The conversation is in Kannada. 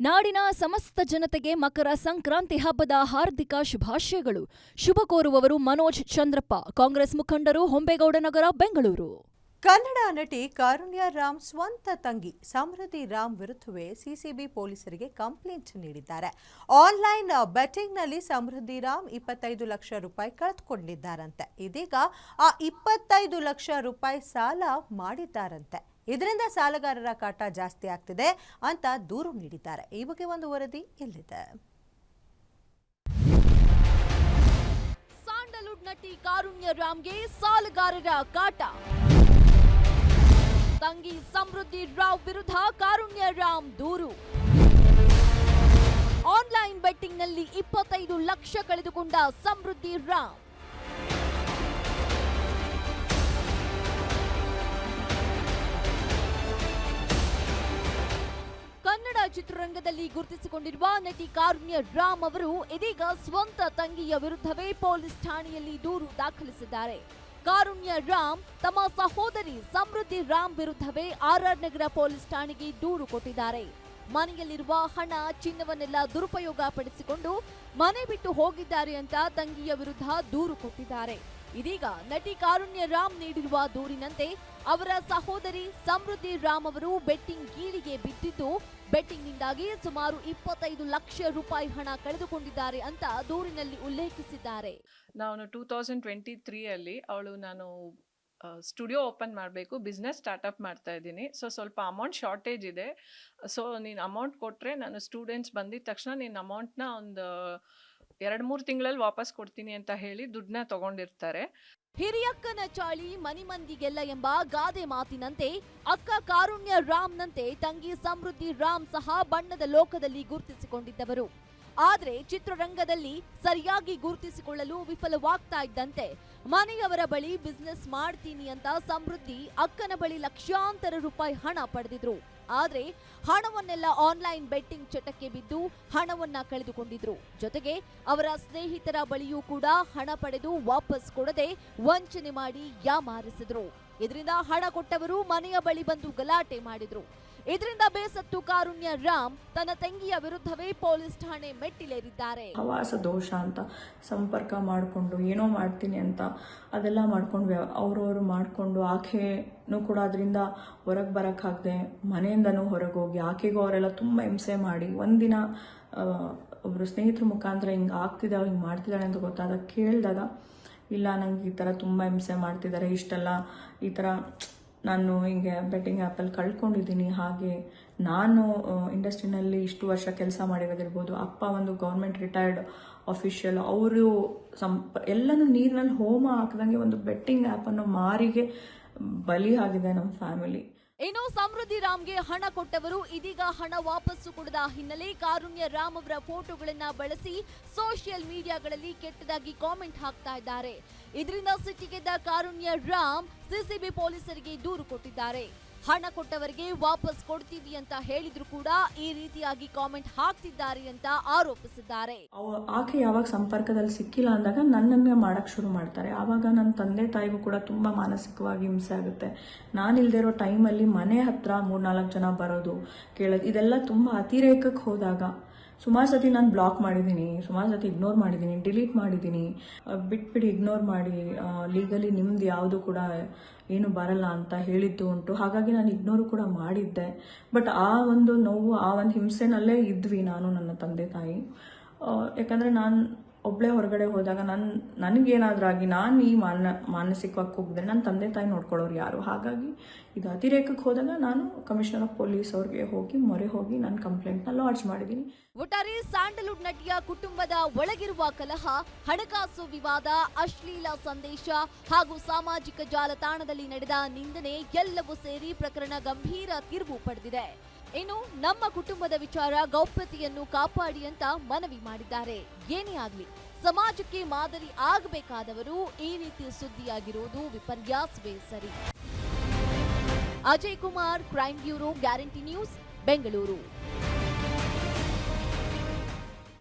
ನಾಡಿನ ಸಮಸ್ತ ಜನತೆಗೆ ಮಕರ ಸಂಕ್ರಾಂತಿ ಹಬ್ಬದ ಹಾರ್ದಿಕ ಶುಭಾಶಯಗಳು. ಶುಭ ಕೋರುವವರು ಮನೋಜ್ ಚಂದ್ರಪ್ಪ, ಕಾಂಗ್ರೆಸ್ ಮುಖಂಡರು, ಹೊಂಬೇಗೌಡನಗರ, ಬೆಂಗಳೂರು. ಕನ್ನಡ ನಟಿ ಕಾರುಣ್ಯ ರಾಮ್ ಸ್ವಂತ ತಂಗಿ ಸಮೃದ್ಧಿ ರಾಮ್ ವಿರುದ್ಧವೇ ಸಿಸಿಬಿ ಪೊಲೀಸರಿಗೆ ಕಂಪ್ಲೇಂಟ್ ನೀಡಿದ್ದಾರೆ. ಆನ್ಲೈನ್ ಬೆಟ್ಟಿಂಗ್ನಲ್ಲಿ ಸಮೃದ್ಧಿ ರಾಮ್ 25 ಲಕ್ಷ ರೂಪಾಯಿ ಕಳೆದುಕೊಂಡಿದ್ದಾರಂತೆ. ಇದೀಗ ಆ 25 ಲಕ್ಷ ರೂಪಾಯಿ ಸಾಲ ಮಾಡಿದ್ದಾರಂತೆ. ಇದರಿಂದ ಸಾಲಗಾರರ ಕಾಟ ಜಾಸ್ತಿ ಆಗ್ತಿದೆ ಅಂತ ದೂರು ನೀಡಿದ್ದಾರೆ. ಈ ಬಗ್ಗೆ ಒಂದು ವರದಿ ಇಲ್ಲಿದೆ. ಸ್ಯಾಂಡಲ್ವುಡ್ ನಟಿ ಕಾರುಣ್ಯ ರಾಮ್ಗೆ ಸಾಲಗಾರರ ಕಾಟ. ತಂಗಿ ಸಮೃದ್ಧಿ ರಾವ್ ವಿರುದ್ಧ ಕಾರುಣ್ಯ ರಾಮ್ ದೂರು. ಆನ್ಲೈನ್ ಬೆಟ್ಟಿಂಗ್ನಲ್ಲಿ 25 ಲಕ್ಷ ಕಳೆದುಕೊಂಡ ಸಮೃದ್ಧಿ ರಾಮ್. ಕನ್ನಡ ಚಿತ್ರರಂಗದಲ್ಲಿ ಗುರುತಿಸಿಕೊಂಡಿರುವ ನಟಿ ಕಾರುಣ್ಯ ರಾಮ್ ಅವರು ಇದೀಗ ಸ್ವಂತ ತಂಗಿಯ ವಿರುದ್ಧವೇ ಪೊಲೀಸ್ ಠಾಣೆಯಲ್ಲಿ ದೂರು ದಾಖಲಿಸಿದ್ದಾರೆ. ಕಾರುಣ್ಯ ರಾಮ್ ತಮ್ಮ ಸಹೋದರಿ ಸಮೃದ್ಧಿ ರಾಮ್ ವಿರುದ್ಧವೇ ಆರ್ಆರ್ ನಗರ ಪೊಲೀಸ್ ಠಾಣೆಗೆ ದೂರು ಕೊಟ್ಟಿದ್ದಾರೆ. ಮನೆಯಲ್ಲಿರುವ ಹಣ, ಚಿನ್ನವನ್ನೆಲ್ಲ ದುರುಪಯೋಗ ಪಡಿಸಿಕೊಂಡು ಮನೆ ಬಿಟ್ಟು ಹೋಗಿದ್ದಾರೆ ಅಂತ ತಂಗಿಯ ವಿರುದ್ಧ ದೂರು ಕೊಟ್ಟಿದ್ದಾರೆ. ಇದೀಗ ನಟಿ ಕಾರುಣ್ಯ ರಾಮ್ ನೀಡಿರುವ ದೂರಿನಂತೆ ಅವರ ಸಹೋದರಿ ಸಮೃದ್ಧಿ ರಾಮ್ ಅವರು ಬೆಟ್ಟಿಂಗ್ ಗೀಳಿಗೆ ಬಿದ್ದಿದ್ದು, ಬೆಟ್ಟಿಂಗ್ನಿಂದಾಗಿ ಸುಮಾರು 25 ಲಕ್ಷ ರೂಪಾಯಿ ಹಣ ಕಳೆದುಕೊಂಡಿದ್ದಾರೆ ಅಂತ ದೂರಿನಲ್ಲಿ ಉಲ್ಲೇಖಿಸಿದ್ದಾರೆ. ನಾನು 2023 ಅಲ್ಲಿ ನಾನು ಸ್ಟುಡಿಯೋ ಓಪನ್ ಮಾಡಬೇಕು, ಬಿಸ್ನೆಸ್ ಸ್ಟಾರ್ಟಪ್ ಮಾಡ್ತಾ ಇದ್ದೀನಿ. ಸ್ವಲ್ಪ ಅಮೌಂಟ್ ಶಾರ್ಟೇಜ್ ಇದೆ. ನೀನು ಅಮೌಂಟ್ ಕೊಟ್ಟರೆ ನಾನು ಸ್ಟೂಡೆಂಟ್ಸ್ ಬಂದಿದ ತಕ್ಷಣ ನಿನ್ನ ಅಮೌಂಟ್ನ ಒಂದು 2-3 ತಿಂಗಳಲ್ಲಿ ವಾಪಸ್ ಕೊಡ್ತೀನಿ ಅಂತ ಹೇಳಿ ದುಡ್ಡನ್ನ ತಗೊಂಡಿರ್ತಾರೆ. ಹಿರಿಯಕ್ಕನ ಚಾಳಿ ಮನಿ ಮಂದಿಗೆಲ್ಲ ಎಂಬ ಗಾದೆ ಮಾತಿನಂತೆ ಅಕ್ಕ ಕಾರುಣ್ಯ ರಾಮ್ನಂತೆ ತಂಗಿ ಸಮೃದ್ಧಿ ರಾಮ್ ಸಹ ಬಣ್ಣದ ಲೋಕದಲ್ಲಿ ಗುರುತಿಸಿಕೊಂಡಿದ್ದವರು. ಆದ್ರೆ ಚಿತ್ರರಂಗದಲ್ಲಿ ಸರಿಯಾಗಿ ಗುರುತಿಸಿಕೊಳ್ಳಲು ವಿಫಲವಾಗ್ತಾ ಇದ್ದಂತೆ ಮನೆಯವರ ಬಳಿ ಬಿಸ್ನೆಸ್ ಮಾಡ್ತೀನಿ ಅಂತ ಸಮೃದ್ಧಿ ಅಕ್ಕನ ಬಳಿ ಲಕ್ಷಾಂತರ ರೂಪಾಯಿ ಹಣ ಪಡೆದಿದ್ರು. ಆದ್ರೆ ಹಣವನ್ನೆಲ್ಲ ಆನ್ಲೈನ್ ಬೆಟ್ಟಿಂಗ್ ಚಟಕ್ಕೆ ಬಿದ್ದು ಹಣವನ್ನ ಕಳೆದುಕೊಂಡಿದ್ರು. ಜೊತೆಗೆ ಅವರ ಸ್ನೇಹಿತರ ಬಳಿಯೂ ಕೂಡ ಹಣ ಪಡೆದು ವಾಪಸ್ ಕೊಡದೆ ವಂಚನೆ ಮಾಡಿ ಯಾಮಾರಿಸಿದ್ರು. ಇದರಿಂದ ಹಣ ಕೊಟ್ಟವರು ಮನೆಯ ಬಳಿ ಬಂದು ಗಲಾಟೆ ಮಾಡಿದ್ರು. ಇದರಿಂದ ಬೇಸತ್ತು ಕಾರುಣ್ಯ ರಾಮ್ ತನ್ನ ತಂಗಿಯ ವಿರುದ್ಧವೇ ಪೊಲೀಸ್ ಠಾಣೆ ಮೆಟ್ಟಿಲೇರಿದ್ದಾರೆ. ಹವಾಸ ದೋಷ ಅಂತ ಸಂಪರ್ಕ ಮಾಡಿಕೊಂಡು ಏನೋ ಮಾಡ್ತೀನಿ ಅಂತ ಅದೆಲ್ಲ ಮಾಡ್ಕೊಂಡು ಅವ್ರವ್ರು ಮಾಡಿಕೊಂಡು ಆಕೆನೂ ಕೂಡ ಅದರಿಂದ ಹೊರಗೆ ಬರೋಕ್ಕಾಗದೆ ಮನೆಯಿಂದನೂ ಹೊರಗೆ ಹೋಗಿ ಆಕೆಗೂ ಅವರೆಲ್ಲ ತುಂಬ ಹಿಂಸೆ ಮಾಡಿ ಒಂದಿನ ಒಬ್ಬರು ಸ್ನೇಹಿತರ ಮುಖಾಂತರ ಹಿಂಗೆ ಆಗ್ತಿದ್ದಾವೆ, ಹಿಂಗೆ ಮಾಡ್ತಿದ್ದಾಳೆ ಅಂತ ಗೊತ್ತಾದಾಗ ಕೇಳಿದಾಗ, ಇಲ್ಲ ನಂಗೆ ಈ ಥರ ತುಂಬ ಹಿಂಸೆ ಮಾಡ್ತಿದ್ದಾರೆ, ಇಷ್ಟೆಲ್ಲ ಈ ಥರ ನಾನು ಹಿಂಗೆ ಬೆಟ್ಟಿಂಗ್ ಆ್ಯಪಲ್ಲಿ ಕಳ್ಕೊಂಡಿದ್ದೀನಿ. ಹಾಗೆ ನಾನು ಇಂಡಸ್ಟ್ರಿನಲ್ಲಿ ಇಷ್ಟು ವರ್ಷ ಕೆಲಸ ಮಾಡಿರೋದಿರ್ಬೋದು, ಅಪ್ಪ ಒಂದು ಗೌರ್ಮೆಂಟ್ ರಿಟೈರ್ಡ್ ಆಫೀಷಿಯಲ್, ಅವರು ಎಲ್ಲನೂ ನೀರಿನಲ್ಲಿ ಹೋಮ ಹಾಕಿದಂಗೆ ಒಂದು ಬೆಟ್ಟಿಂಗ್ ಆ್ಯಪನ್ನು ಮಾರಿಗೆ ಬಲಿ ಆಗಿದೆ ನಮ್ಮ ಫ್ಯಾಮಿಲಿ. ಇನ್ನು ಸಮೃದ್ಧಿ ರಾಮ್ಗೆ ಹಣ ಕೊಟ್ಟವರು ಇದೀಗ ಹಣ ವಾಪಸ್ಸು ಕೊಡದ ಹಿನ್ನೆಲೆ ಕಾರುಣ್ಯ ರಾಮ್ ಅವರ ಫೋಟೋಗಳನ್ನ ಬಳಸಿ ಸೋಷಿಯಲ್ ಮೀಡಿಯಾಗಳಲ್ಲಿ ಕೆಟ್ಟದಾಗಿ ಕಾಮೆಂಟ್ ಹಾಕ್ತಾ ಇದ್ದಾರೆ. ಇದರಿಂದ ಸಿಟ್ಟಿಗೆದ್ದ ಕಾರುಣ್ಯ ರಾಮ್ ಸಿಸಿಬಿ ಪೊಲೀಸರಿಗೆ ದೂರು ಕೊಟ್ಟಿದ್ದಾರೆ. ಹಣ ಕೊಟ್ಟವರಿಗೆ ವಾಪಸ್ ಕೊಡ್ತೀವಿ ಅಂತ ಹೇಳಿದ್ರು ಕೂಡ ಈ ರೀತಿಯಾಗಿ ಕಾಮೆಂಟ್ ಹಾಕ್ತಿದ್ದಾರೆ ಅಂತ ಆರೋಪಿಸಿದ್ದಾರೆ. ಆಕೆ ಯಾವಾಗ ಸಂಪರ್ಕದಲ್ಲಿ ಸಿಕ್ಕಿಲ್ಲ ಅಂದಾಗ ನನ್ನನ್ನೇ ಮಾಡಕ್ ಶುರು ಮಾಡ್ತಾರೆ. ಆವಾಗ ನನ್ನ ತಂದೆ ತಾಯಿಗೂ ಕೂಡ ತುಂಬಾ ಮಾನಸಿಕವಾಗಿ ಹಿಂಸೆ ಆಗುತ್ತೆ. ನಾನಿಲ್ದೇ ಇರೋ ಟೈಮಲ್ಲಿ ಮನೆ ಹತ್ರ 3-4 ಜನ ಬರೋದು, ಕೇಳೋದು, ಇದೆಲ್ಲ ತುಂಬಾ ಅತಿರೇಕಕ್ಕೆ ಹೋದಾಗ ಸುಮಾರು ಸತಿ ನಾನು ಬ್ಲಾಕ್ ಮಾಡಿದ್ದೀನಿ, ಸುಮಾರು ಸತಿ ಇಗ್ನೋರ್ ಮಾಡಿದ್ದೀನಿ, ಡಿಲೀಟ್ ಮಾಡಿದ್ದೀನಿ. ಬಿಟ್ಬಿಡಿ, ಇಗ್ನೋರ್ ಮಾಡಿ, ಲೀಗಲಿ ನಿಮ್ದು ಯಾವುದು ಕೂಡ ಏನು ಬರಲ್ಲ ಅಂತ ಹೇಳಿದ್ದು ಉಂಟು. ಹಾಗಾಗಿ ನಾನು ಇಗ್ನೋರು ಕೂಡ ಮಾಡಿದ್ದೆ. ಬಟ್ ಆ ಒಂದು ನೋವು, ಆ ಒಂದು ಹಿಂಸೆನಲ್ಲೇ ಇದ್ವಿ ನಾನು, ನನ್ನ ತಂದೆ ತಾಯಿ. ಯಾಕಂದರೆ ನಾನು ಒಬ್ಬಳೇ ಹೊರಗಡೆ ಹೋದಾಗ ನನಗೇನಾದ್ರೂ ಆಗಿ ನಾನು ಈ ಮಾನಸಿಕವಾಗಿ ಹೋಗಿದ್ರೆ ನನ್ನ ತಂದೆ ತಾಯಿ ನೋಡ್ಕೊಳ್ಳೋರು ಯಾರು? ಹಾಗಾಗಿ ಇದು ಅತಿರೇಕಕ್ಕೆ ಹೋದಾಗ ನಾನು ಕಮಿಷನರ್ ಆಫ್ ಪೊಲೀಸ್ ಅವ್ರಿಗೆ ಮೊರೆ ಹೋಗಿ ನಾನು ಕಂಪ್ಲೇಂಟ್ನ ಲಾಡ್ಜ್ ಮಾಡಿದ್ದೀನಿ. ಒಟ್ಟಾರೆ ಸ್ಯಾಂಡಲ್ವುಡ್ ನಟಿಯ ಕುಟುಂಬದ ಒಳಗಿರುವ ಕಲಹ, ಹಣಕಾಸು ವಿವಾದ, ಅಶ್ಲೀಲ ಸಂದೇಶ ಹಾಗೂ ಸಾಮಾಜಿಕ ಜಾಲತಾಣದಲ್ಲಿ ನಡೆದ ನಿಂದನೆ ಎಲ್ಲವೂ ಸೇರಿ ಪ್ರಕರಣ ಗಂಭೀರ ತಿರುವು ಪಡೆದಿದೆ. ಇನ್ನು ನಮ್ಮ ಕುಟುಂಬದ ವಿಚಾರ ಗೌಪ್ಯತೆಯನ್ನು ಕಾಪಾಡಿ ಅಂತ ಮನವಿ ಮಾಡಿದ್ದಾರೆ. ಏನೇ ಆಗ್ಲಿ ಸಮಾಜಕ್ಕೆ ಮಾದರಿ ಆಗಬೇಕಾದವರು ಈ ರೀತಿ ಸುದ್ದಿಯಾಗಿರುವುದು ವಿಪರ್ಯಾಸವೇ ಸರಿ. Ajay Kumar, crime bureau, guarantee news, Bengaluru.